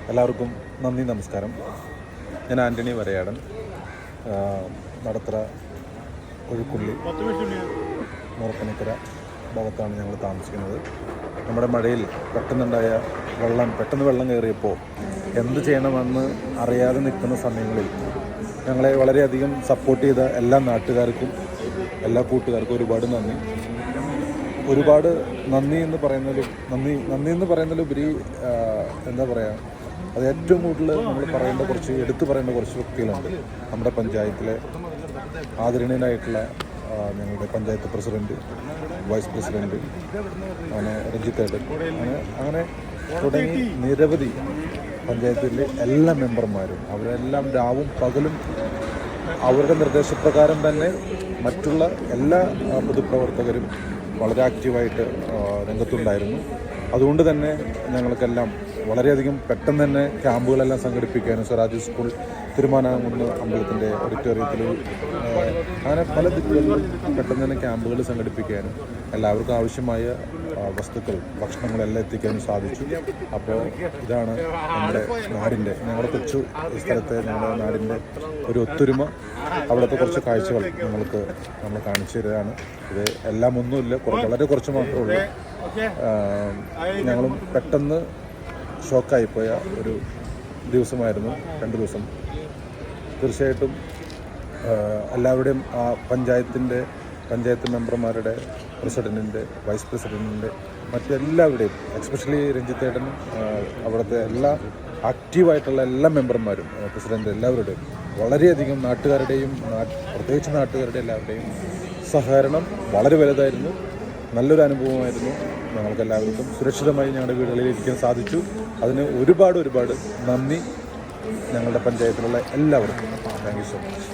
എല്ലാവർക്കും നന്ദി, നമസ്കാരം. ഞാൻ ആൻ്റണി വരയാടൻ, നടത്തറ ഒഴുക്കുള്ളി മുറപ്പനിക്കര ഭാഗത്താണ് ഞങ്ങൾ താമസിക്കുന്നത്. നമ്മുടെ മഴയിൽ പെട്ടെന്ന് വെള്ളം കയറിയപ്പോൾ എന്ത് ചെയ്യണമെന്ന് അറിയാതെ നിൽക്കുന്ന സമയങ്ങളിൽ ഞങ്ങളെ വളരെയധികം സപ്പോർട്ട് ചെയ്ത എല്ലാ നാട്ടുകാർക്കും, എല്ലാ കൂട്ടുകാർക്കും ഒരുപാട് നന്ദി എന്ന് പറയുന്നതിലുപരി എന്താ പറയുക, അത് ഏറ്റവും കൂടുതൽ നമ്മൾ എടുത്തു പറയേണ്ട കുറച്ച് വ്യക്തികളുണ്ട്. നമ്മുടെ പഞ്ചായത്തിലെ ആദരണീയനായിട്ടുള്ള ഞങ്ങളുടെ പഞ്ചായത്ത് പ്രസിഡൻറ്റ്, വൈസ് പ്രസിഡൻറ്റ്, അങ്ങനെ രഞ്ജിത്തേട്ടൻ, അങ്ങനെ തുടങ്ങി നിരവധി പഞ്ചായത്തിലെ എല്ലാ മെമ്പർമാരും, അവരെല്ലാം രാവും പകലും അവരുടെ നിർദ്ദേശപ്രകാരം തന്നെ മറ്റുള്ള എല്ലാ പൊതുപ്രവർത്തകരും വളരെ ആക്റ്റീവായിട്ട് രംഗത്തുണ്ടായിരുന്നു. അതുകൊണ്ട് തന്നെ ഞങ്ങൾക്കെല്ലാം വളരെയധികം പെട്ടെന്ന് തന്നെ ക്യാമ്പുകളെല്ലാം സംഘടിപ്പിക്കാനും, സ്വരാജ് സ്കൂൾ തിരുമാനാകുന്ന് അമ്പലത്തിൻ്റെ ഓഡിറ്റോറിയത്തിൽ അങ്ങനെ പല ദിക്കുകളിലും പെട്ടെന്ന് തന്നെ ക്യാമ്പുകൾ സംഘടിപ്പിക്കാനും എല്ലാവർക്കും ആവശ്യമായ വസ്തുക്കൾ, ഭക്ഷണങ്ങളെല്ലാം എത്തിക്കാനും സാധിച്ചു. അപ്പോൾ ഇതാണ് ഞങ്ങളുടെ കൊച്ചു സ്ഥലത്തെ ഞങ്ങളുടെ നാടിൻ്റെ ഒരു ഒത്തൊരുമ, അവിടുത്തെ കുറച്ച് കാഴ്ചകൾ നമ്മൾ കാണിച്ചു തരികയാണ്. ഇത് എല്ലാം ഒന്നുമില്ല, വളരെ കുറച്ച് മാത്രമേ ഉള്ളൂ. ഞങ്ങളും പെട്ടെന്ന് ഷോക്കായിപ്പോയ ഒരു ദിവസമായിരുന്നു 2 ദിവസം. തീർച്ചയായിട്ടും എല്ലാവരുടെയും ആ പഞ്ചായത്ത് മെമ്പർമാരുടെ, പ്രസിഡൻറ്റിൻ്റെ, വൈസ് പ്രസിഡൻറ്റിൻ്റെ, മറ്റെല്ലാവരുടെയും, എക്സ്പെഷ്യലി രഞ്ജിത്തേട്ടനും അവിടുത്തെ എല്ലാ ആക്റ്റീവായിട്ടുള്ള എല്ലാ മെമ്പർമാരും, പ്രസിഡൻ്റ്, എല്ലാവരുടെയും വളരെയധികം പ്രത്യേകിച്ച് നാട്ടുകാരുടെ എല്ലാവരുടെയും സഹകരണം വളരെ വലുതായിരുന്നു. നല്ലൊരു അനുഭവമായിരുന്നു. ഞങ്ങൾക്കെല്ലാവർക്കും സുരക്ഷിതമായി ഞങ്ങളുടെ വീടുകളിൽ ഇരിക്കാൻ സാധിച്ചു. അതിന് ഒരുപാട് നന്ദി ഞങ്ങളുടെ പഞ്ചായത്തിലുള്ള എല്ലാവർക്കും. Thank you so much.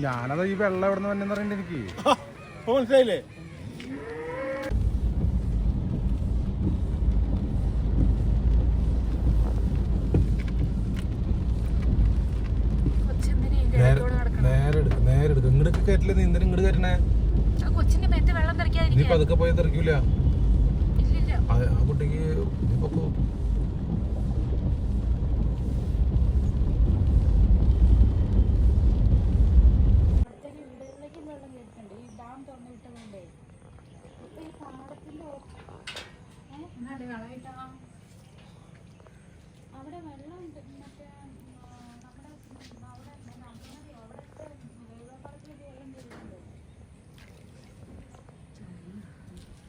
ഞാനത് ഈ വെള്ളം എവിടെ നിന്ന് വന്നെന്ന് പറയണ്ട, എനിക്ക് മനസ്സിലായില്ലേ? നേരെടുത്ത് ഇങ്ങോട്ട് കയറ്റില്ല. നീ എന്തിനാ ഇങ്ങോട്ട് കയറ്റണേ? നീ പതുക്കെ പോയി തെറിക്കൂല. ആ കുട്ടിക്ക് അവിടെ വെള്ളം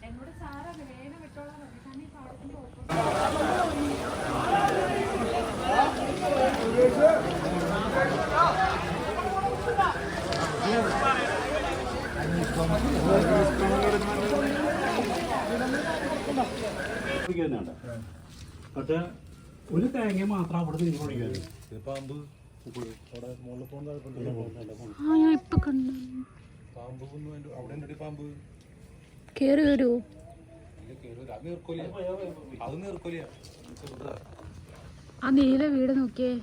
എന്നോട് സാറാ വേഗം വിട്ടോളാൻ പറഞ്ഞു. കാരണം ഈ പാടത്തിന്റെ പക്ഷെ ഒരു തേങ്ങ മാത്രം അവിടെ നിന്ന് കുടിക്കാറ്. പാമ്പ് കേറി വരൂ. ആ നീല വീട് നോക്കിയേ.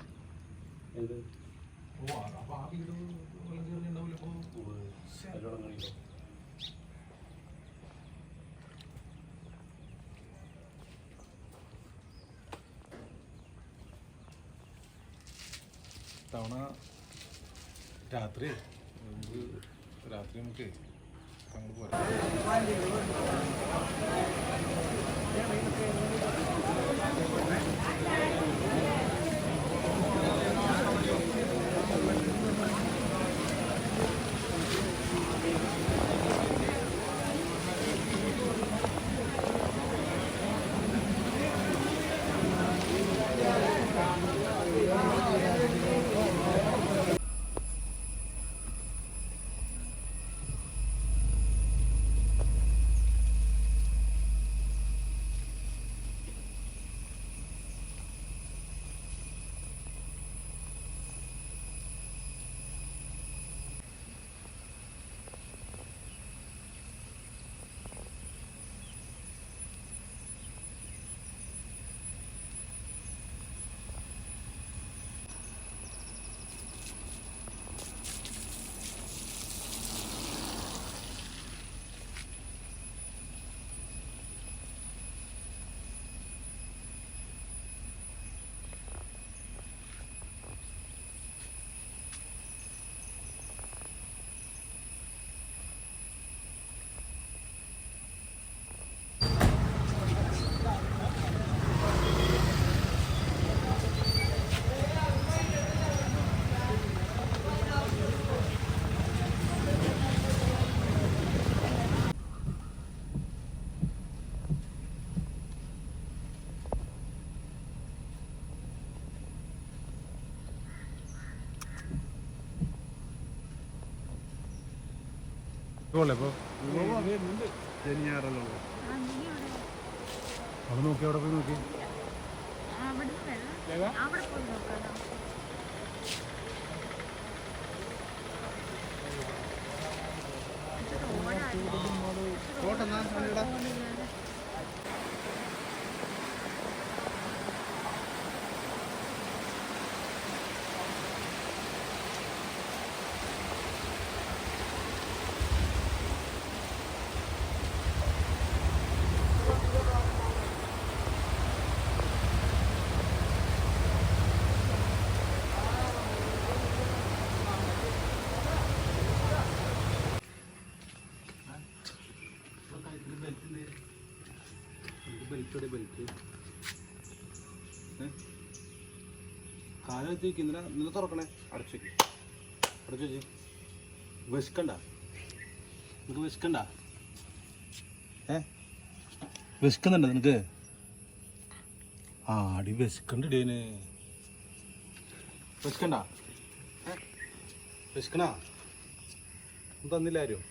തവണ രാത്രി നമുക്ക് അങ്ങോട്ട് പോരാം. ഇപ്പോൾ അവിടെ നോക്കി അവിടെ പോയി നോക്കി അവിടെ പോയി നോക്കാനോ? കാലത്ത് ഇന്നലെ തുറക്കണേ അടച്ചേക്ക് അടച്ചു വെച്ച് വിശക്കണ്ട നിനക്ക് വിശക്കണ്ട വിശക്കുന്നുണ്ട് നിനക്ക് അടി വിശക്കണ്ട ഇടേന് വിശക്കണ്ട വിശക്കണ തന്നില്ല ആരും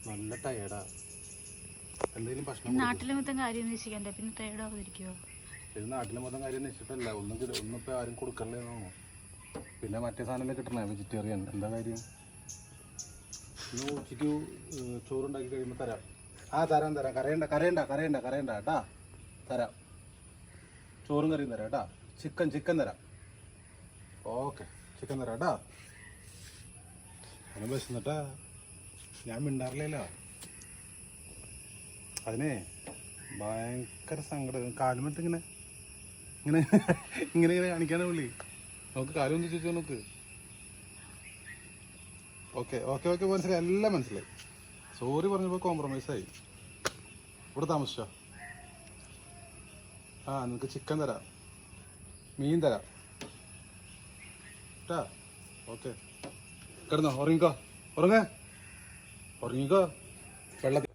നല്ല ടയേർഡാ എന്തെങ്കിലും ഭക്ഷണം നാട്ടിലെ മൊത്തം കാര്യം അന്വേഷിക്കണ്ടേ, പിന്നെ ടയർഡാവാതിരിക്കുവോ? ഇത് നാട്ടിലെ മൊത്തം കാര്യം അന്വേഷിച്ചിട്ടല്ല, ഒന്നും ഇപ്പോൾ ആരും കൊടുക്കല്ലേന്നോ. പിന്നെ മറ്റേ സാധനമല്ലേ കിട്ടണേ വെജിറ്റേറിയൻ, എന്താ കാര്യം? ഇന്ന് ഉച്ചയ്ക്ക് ചോറുണ്ടാക്കി കഴിയുമ്പോൾ തരാം. തരാം കരയണ്ട കേട്ടാ, തരാം. ചോറും കറിയും തരാം കേട്ടാ. ചിക്കൻ തരാം. ഓക്കെ, ചിക്കൻ തരാം കേട്ടാ. അങ്ങനെ വിശന്നിട്ടാ ഞാൻ മിണ്ടാറില്ലല്ലോ. അതിനെ ഭയങ്കര സങ്കടം, കാലുമത്ത് ഇങ്ങനെ ഇങ്ങനെ ഇങ്ങനെ ഇങ്ങനെ കാണിക്കാനാ പുള്ളി. നമുക്ക് കാലം ചോദിച്ചു നോക്ക്. ഓക്കെ മനസ്സിലായി, എല്ലാം മനസ്സിലായി. സോറി പറഞ്ഞപ്പോൾ കോംപ്രമൈസായി. ഇവിടെ താമസിച്ചോ? നിനക്ക് ചിക്കൻ തരാം, മീൻ തരാം കേട്ടാ. ഓക്കെ, കിടന്നോ, ഉറങ്ങിക്കോ വെള്ളത്തിൽ.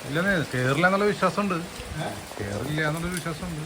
ഇല്ലെന്നേ കേറില്ല എന്നുള്ള വിശ്വാസമുണ്ട്. കേറില്ല എന്നുള്ളൊരു വിശ്വാസമുണ്ട്.